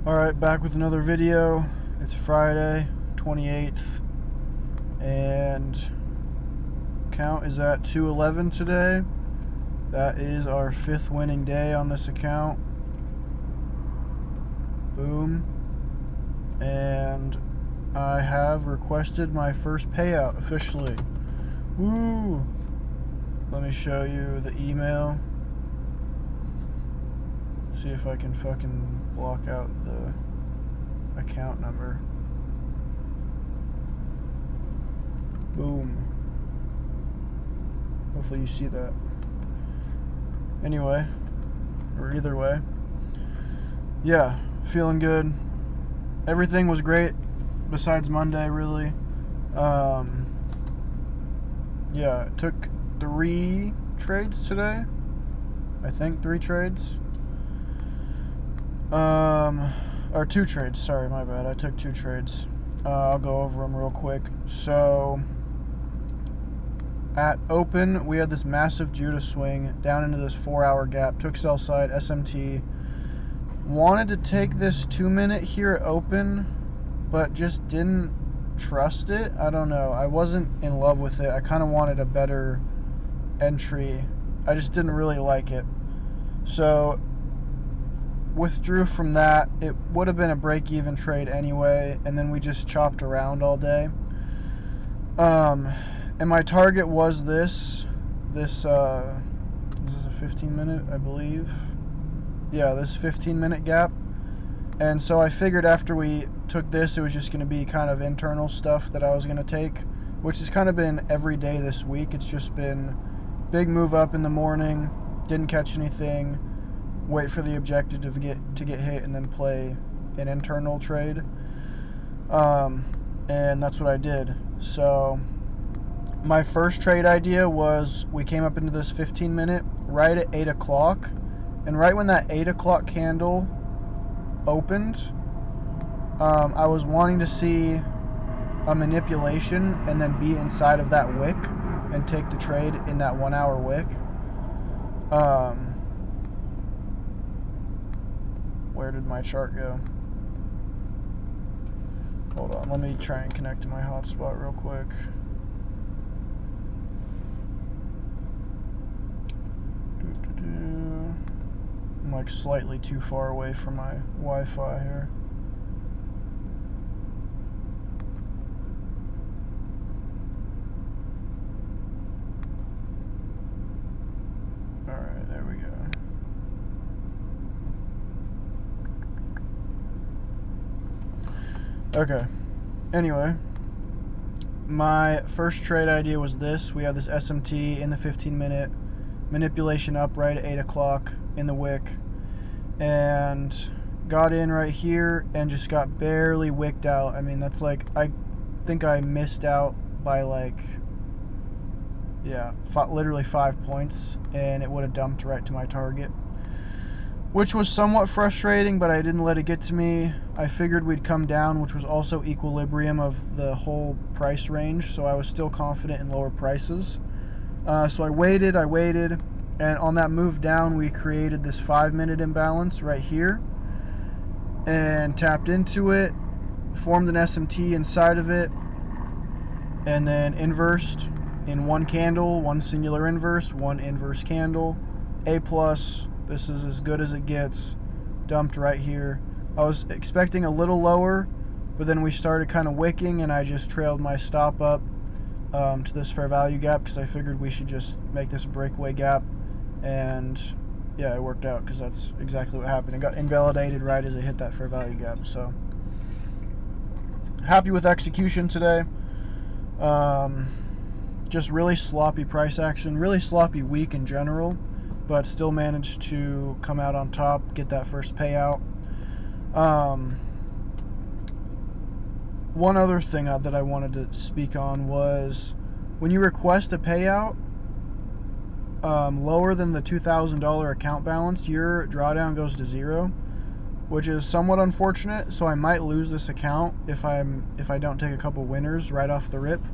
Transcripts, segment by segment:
Alright, back with another video. It's Friday, 28th, and count is at 211 today. That is our 5th winning day on this account. Boom. And I have requested my first payout officially. Woo! Let me show you the email. See if I can fucking block out the account number. Boom. Hopefully you see that. Anyway, or either way. Yeah, feeling good. Everything was great besides Monday, really. Yeah, it took 3 trades today. I think 3 trades. Or 2 trades, sorry, my bad. I took 2 trades. I'll go over them real quick. So, at open, we had this massive Judah swing down into this 4-hour gap. Took sell side, SMT. Wanted to take this 2-minute here at open, but just didn't trust it. I don't know. I wasn't in love with it. I kind of wanted a better entry. I just didn't really like it. So, withdrew from that. It would have been a break-even trade anyway, and then we just chopped around all day. And my target was this is a 15-minute, I believe. Yeah, this 15-minute gap. And so I figured after we took this, it was just going to be kind of internal stuff that I was going to take, which has kind of been every day this week. It's just been big move up in the morning, didn't catch anything, wait for the objective to get hit, and then play an internal trade. And that's what I did. So my first trade idea was we came up into this 15-minute right at 8 o'clock. And right when that 8 o'clock candle opened, I was wanting to see a manipulation and then be inside of that wick and take the trade in that 1-hour wick. Where did my chart go? Hold on, let me try and connect to my hotspot real quick. I'm like slightly too far away from my Wi-Fi here. Alright, there we go. Okay. Anyway, my first trade idea was this. We had this SMT in the 15-minute, manipulation up right at 8 o'clock in the wick, and got in right here and just got barely wicked out. I mean, that's like, I think I missed out by like, yeah, literally 5 points, and it would have dumped right to my target, which was somewhat frustrating, but I didn't let it get to me. I figured we'd come down, which was also equilibrium of the whole price range, so I was still confident in lower prices. So I waited, and on that move down, we created this 5-minute imbalance right here, and tapped into it, formed an SMT inside of it, and then inversed in one candle, one singular inverse, one inverse candle, A+. This is as good as it gets. Dumped right here. I was expecting a little lower, but then we started kind of wicking, and I just trailed my stop up to this fair value gap because I figured we should just make this a breakaway gap. And yeah, it worked out because that's exactly what happened. It got invalidated right as it hit that fair value gap. So happy with execution today. Just really sloppy price action, really sloppy week in general, but still managed to come out on top, get that first payout. One other thing that I wanted to speak on was when you request a payout lower than the $2,000 account balance, your drawdown goes to 0, which is somewhat unfortunate. So I might lose this account if I don't take a couple winners right off the rip.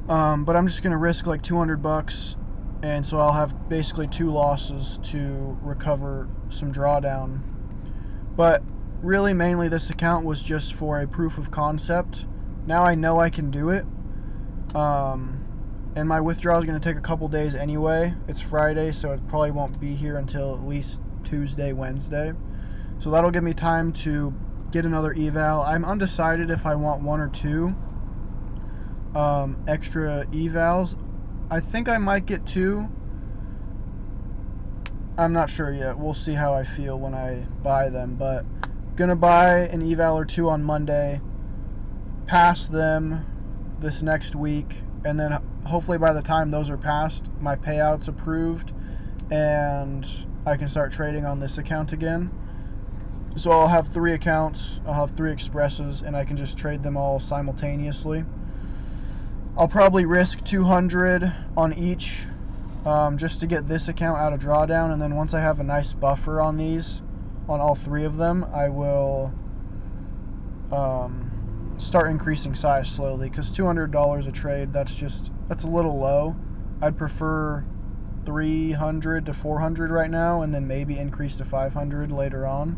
But I'm just gonna risk like $200, and so I'll have basically 2 losses to recover some drawdown. But really mainly this account was just for a proof of concept. Now I know I can do it. And my withdrawal is going to take a couple days anyway. It's Friday, so it probably won't be here until at least Tuesday, Wednesday. So that'll give me time to get another eval. I'm undecided if I want 1 or 2 extra evals. I think I might get 2. I'm not sure yet. We'll see how I feel when I buy them, but gonna buy an eval or 2 on Monday, pass them this next week, and then hopefully by the time those are passed, my payout's approved and I can start trading on this account again. So I'll have 3 accounts, I'll have 3 expresses, and I can just trade them all simultaneously. I'll probably risk 200 on each, just to get this account out of drawdown, and then once I have a nice buffer on these, on all 3 of them, I will start increasing size slowly, because $200 a trade, that's a little low. I'd prefer 300 to 400 right now, and then maybe increase to 500 later on.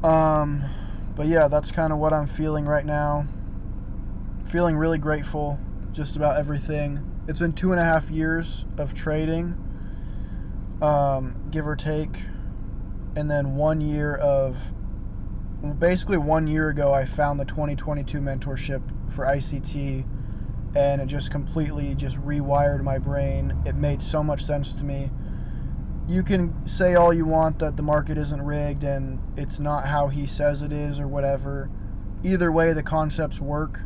But yeah, that's kind of what I'm feeling right now. Feeling really grateful just about everything. It's been 2.5 years of trading, give or take, and then 1 year of, basically 1 year ago I found the 2022 mentorship for ICT, and it just completely rewired my brain. It made so much sense to me. You can say all you want that the market isn't rigged and it's not how he says it is or whatever. Either way, the concepts work.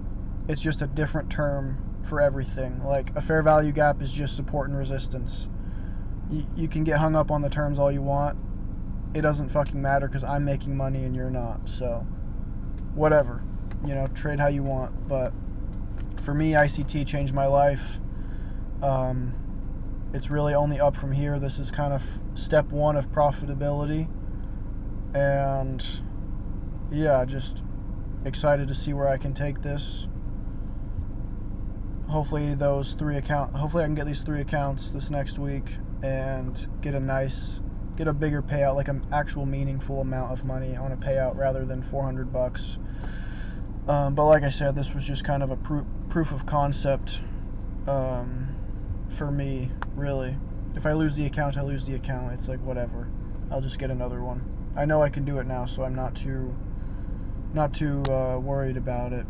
It's just a different term for everything. Like a fair value gap is just support and resistance. You can get hung up on the terms all you want. It doesn't fucking matter because I'm making money and you're not. So whatever, trade how you want. But for me, ICT changed my life. It's really only up from here. This is kind of step 1 of profitability. And yeah, just excited to see where I can take this. Hopefully I can get these 3 accounts this next week and get a bigger payout, like an actual meaningful amount of money on a payout rather than $400. But like I said, this was just kind of a proof of concept for me, really. If I lose the account, I lose the account. It's like whatever. I'll just get another one. I know I can do it now, so I'm not too worried about it.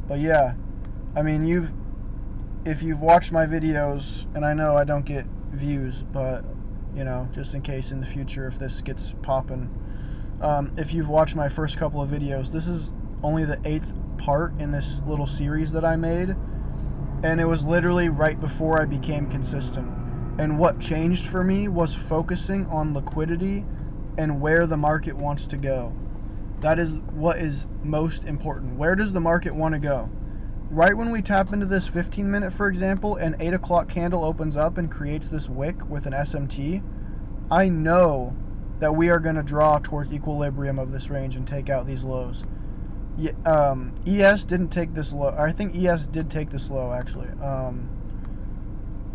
But yeah, I mean, if you've watched my videos, and I know I don't get views, but just in case in the future if this gets popping, if you've watched my first couple of videos, this is only the 8th part in this little series that I made, and it was literally right before I became consistent. And what changed for me was focusing on liquidity and where the market wants to go. That is what is most important. Where does the market want to go? Right when we tap into this 15-minute, for example, an 8 o'clock candle opens up and creates this wick with an SMT, I know that we are going to draw towards equilibrium of this range and take out these lows. ES didn't take this low. I think ES did take this low, actually.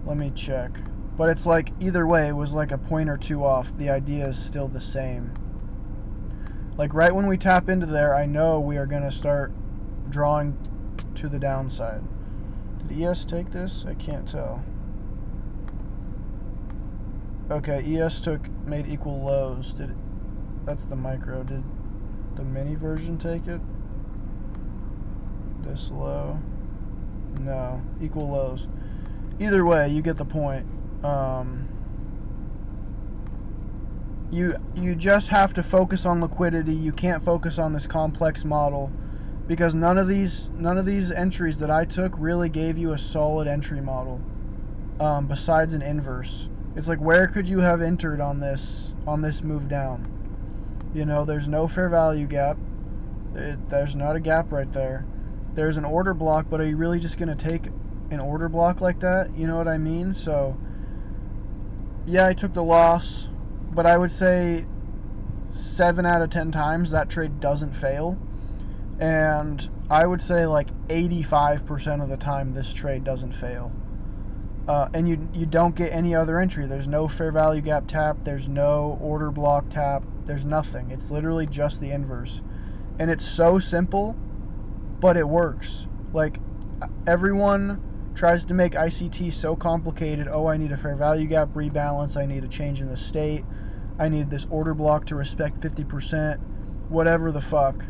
Let me check. But it's like, either way, it was like a point or 2 off. The idea is still the same. Like right when we tap into there, I know we are going to start drawing to the downside. Did ES take this? I can't tell. Okay, ES made equal lows. That's the micro. Did the mini version take it? This low? No, equal lows. Either way, you get the point. You just have to focus on liquidity. You can't focus on this complex model, because none of these entries that I took really gave you a solid entry model, besides an inverse. It's like, where could you have entered on this move down? There's no fair value gap. There's not a gap right there. There's an order block, but are you really just going to take an order block like that? You know what I mean? So yeah, I took the loss, but I would say 7 out of 10 times that trade doesn't fail. And I would say like 85% of the time this trade doesn't fail. and you don't get any other entry. There's no fair value gap tap. There's no order block tap. There's nothing. It's literally just the inverse. And it's so simple, but it works. Like, everyone tries to make ICT so complicated. Oh, I need a fair value gap rebalance. I need a change in the state. I need this order block to respect 50%. Whatever the fuck.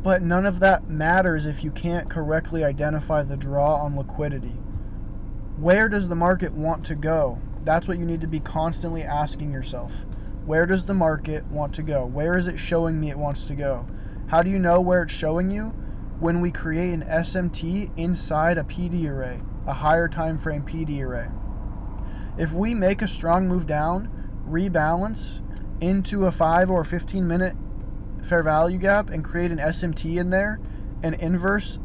But none of that matters if you can't correctly identify the draw on liquidity. Where does the market want to go? That's what you need to be constantly asking yourself. Where does the market want to go? Where is it showing me it wants to go? How do you know where it's showing you? When we create an SMT inside a PD array, a higher time frame PD array. If we make a strong move down, rebalance into a 5 or 15 minute fair value gap and create an SMT in there and inverse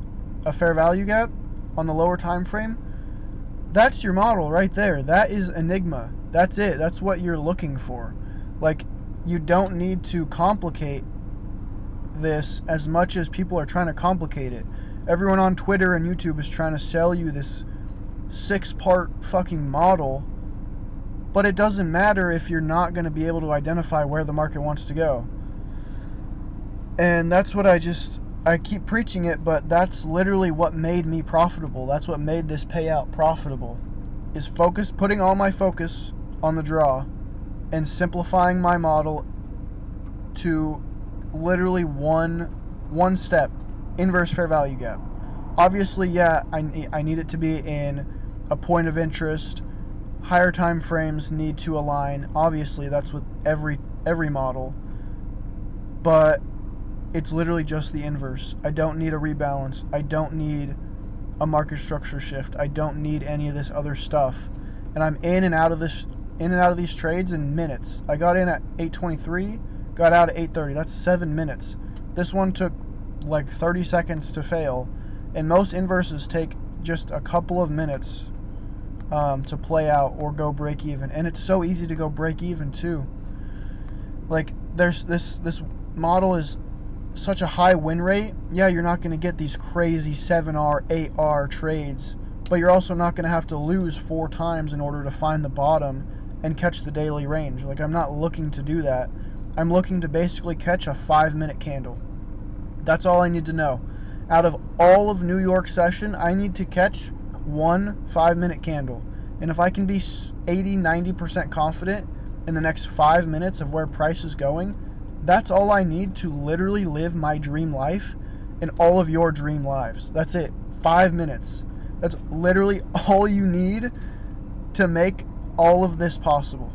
a fair value gap on the lower time frame, that's your model right there. That is Enigma. That's it. That's what you're looking for. Like, you don't need to complicate this as much as people are trying to complicate it. Everyone on Twitter and YouTube is trying to sell you this 6-part fucking model, but it doesn't matter if you're not going to be able to identify where the market wants to go. And that's what I keep preaching it, but that's literally what made me profitable. That's what made this payout profitable, is putting all my focus on the draw and simplifying my model to literally one step, inverse fair value gap. Obviously, yeah, I need it to be in a point of interest. Higher time frames need to align. Obviously, that's with every model. But it's literally just the inverse. I don't need a rebalance. I don't need a market structure shift. I don't need any of this other stuff. And I'm in and out of these trades in minutes. I got in at 8:23, got out at 8:30. That's 7 minutes. This one took like 30 seconds to fail, and most inverses take just a couple of minutes to play out or go break even. And it's so easy to go break even too. Like, there's this model is such a high win rate. Yeah, you're not going to get these crazy 7R, 8R trades, but you're also not going to have to lose 4 times in order to find the bottom and catch the daily range. Like, I'm not looking to do that. I'm looking to basically catch a 5-minute candle. That's all I need to know. Out of all of New York session, I need to catch one 5-minute candle. And if I can be 80-90% confident in the next 5 minutes of where price is going, that's all I need to literally live my dream life and all of your dream lives. That's it. 5 minutes. That's literally all you need to make all of this possible.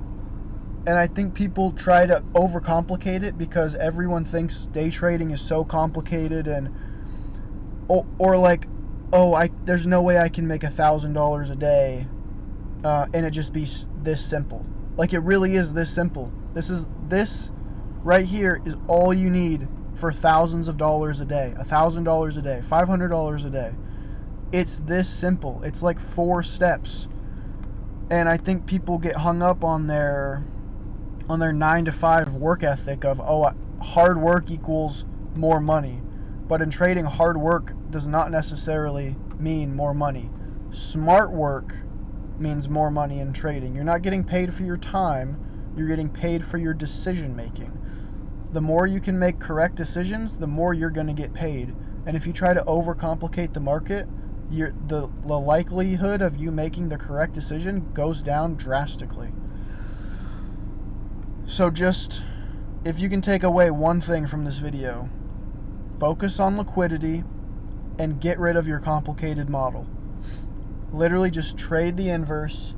And I think people try to overcomplicate it because everyone thinks day trading is so complicated, and or like, oh, there's no way I can make $1,000 a day and it just be this simple. Like, it really is this simple. This right here is all you need for thousands of dollars a day, $1,000 a day, $500 a day. It's this simple. It's like 4 steps. And I think people get hung up on their 9-to-5 work ethic of, oh, hard work equals more money. But in trading, hard work does not necessarily mean more money. Smart work means more money in trading. You're not getting paid for your time, you're getting paid for your decision making. The more you can make correct decisions, the more you're going to get paid. And if you try to overcomplicate the market, the likelihood of you making the correct decision goes down drastically. So just, if you can take away one thing from this video, focus on liquidity and get rid of your complicated model. Literally just trade the inverse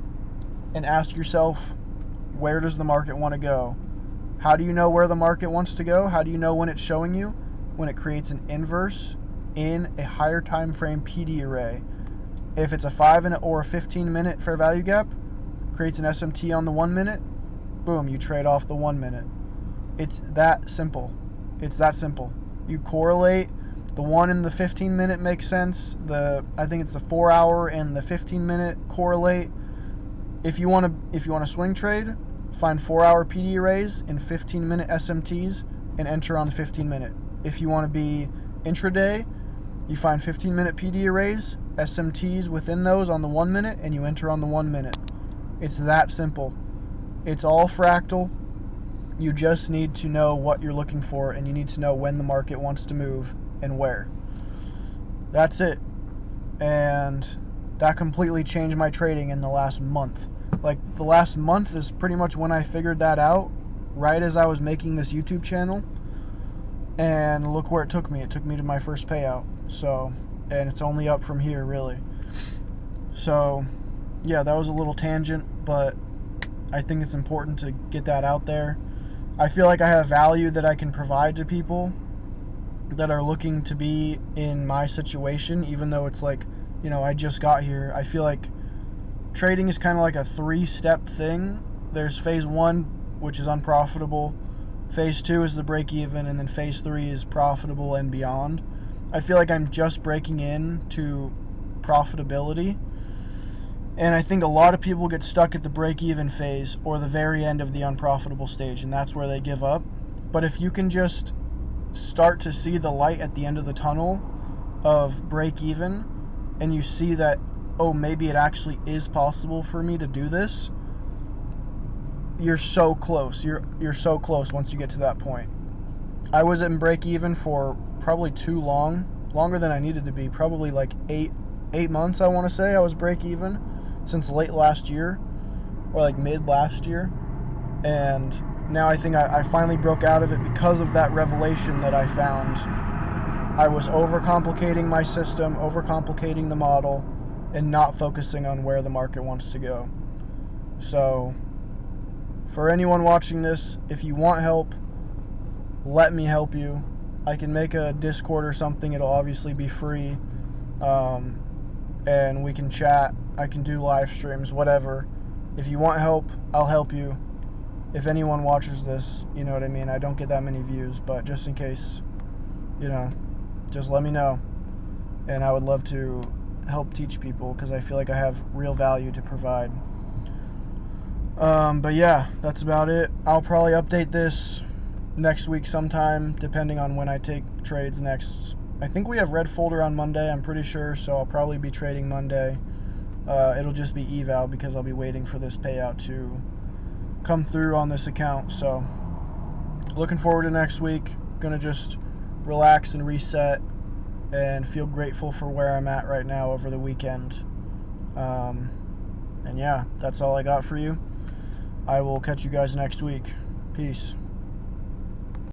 and ask yourself, where does the market want to go? How do you know where the market wants to go? How do you know when it's showing you? When it creates an inverse in a higher time frame PD array. If it's a 5 or a 15 minute fair value gap, creates an SMT on the 1 minute, boom, you trade off the 1 minute. It's that simple. It's that simple. You correlate. The 1 and the 15 minute makes sense. I think it's the 4 hour and the 15 minute correlate. If you want to swing trade, find 4 hour PD arrays and 15 minute SMTs and enter on the 15 minute. If you want to be intraday, you find 15 minute PD arrays SMTs within those on the 1 minute, and you enter on the 1 minute. It's that simple. It's all fractal. You just need to know what you're looking for, and you need to know when the market wants to move and where. That's it. And that completely changed my trading in the last month. Like, the last month is pretty much when I figured that out, right as I was making this YouTube channel. And look where it took me. It took me to my first payout. So, and it's only up from here, really. So, yeah, that was a little tangent, but I think it's important to get that out there. I feel like I have value that I can provide to people that are looking to be in my situation, even though it's like, you know, I just got here. I feel like trading is kind of like a 3-step thing. There's phase 1, which is unprofitable. Phase 2 is the break even, and then phase 3 is profitable and beyond. I feel like I'm just breaking in to profitability. And I think a lot of people get stuck at the break-even phase or the very end of the unprofitable stage, and that's where they give up. But if you can just start to see the light at the end of the tunnel of break-even, and you see that, oh, maybe it actually is possible for me to do this, you're so close. You're so close once you get to that point. I was in break-even for probably too long, longer than I needed to be, probably like eight months, I want to say. I was break-even since late last year, or like mid last year, and now I think I finally broke out of it because of that revelation that I found. I was overcomplicating my system, overcomplicating the model, and not focusing on where the market wants to go. So for anyone watching this, if you want help, let me help you. I can make a Discord or something. It'll obviously be free, and we can chat. I can do live streams, whatever. If you want help, I'll help you. If anyone watches this, you know what I mean? I don't get that many views, but just in case, you know, just let me know. And I would love to help teach people because I feel like I have real value to provide. But yeah, that's about it. I'll probably update this next week sometime, depending on when I take trades next. I think we have red folder on Monday, I'm pretty sure, so I'll probably be trading Monday. It'll just be eval because I'll be waiting for this payout to come through on this account. So looking forward to next week. Gonna just relax and reset and feel grateful for where I'm at right now over the weekend. And yeah, that's all I got for you. I will catch you guys next week. Peace.